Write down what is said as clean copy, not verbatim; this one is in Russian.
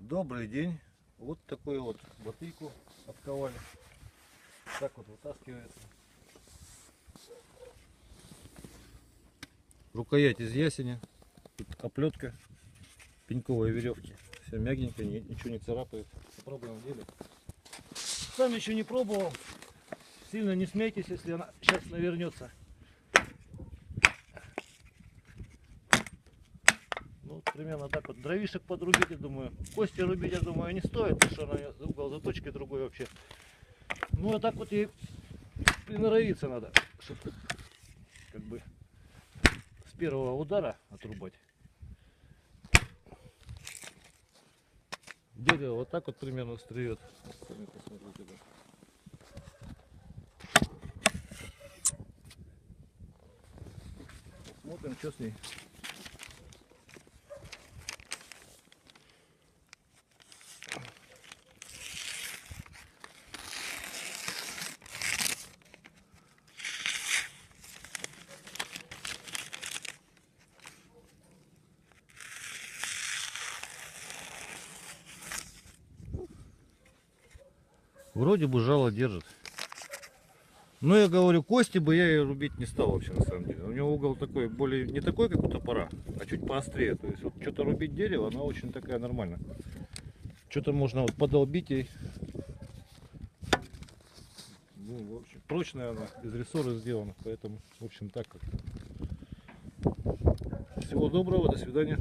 Добрый день. Вот такую вот мотыгу отковали. Так вот вытаскивается. Рукоять из ясеня. Тут оплетка пеньковой веревки. Все мягенько, ничего не царапает. Попробуем в деле. Сам еще не пробовал. Сильно не смейтесь, если она сейчас навернется. Ну, примерно так вот. Дровишек подрубить, я думаю. Кости рубить, я думаю, не стоит, потому что она угол заточки другой вообще. Ну, а так вот ей приноровиться надо, чтобы как бы с первого удара отрубать. Дерево вот так вот примерно стреет. Сами посмотрите, да. Смотрим, что с ней. Вроде бы жало держит. Но я говорю, кости бы я ее рубить не стал вообще на самом деле. У него угол такой, более не такой, как у топора, а чуть поострее. То есть вот что-то рубить дерево, она очень такая нормальная. Что-то можно вот подолбить ей. Ну, в общем, прочная она, из рессора сделана, поэтому, в общем, так как. Всего доброго, до свидания.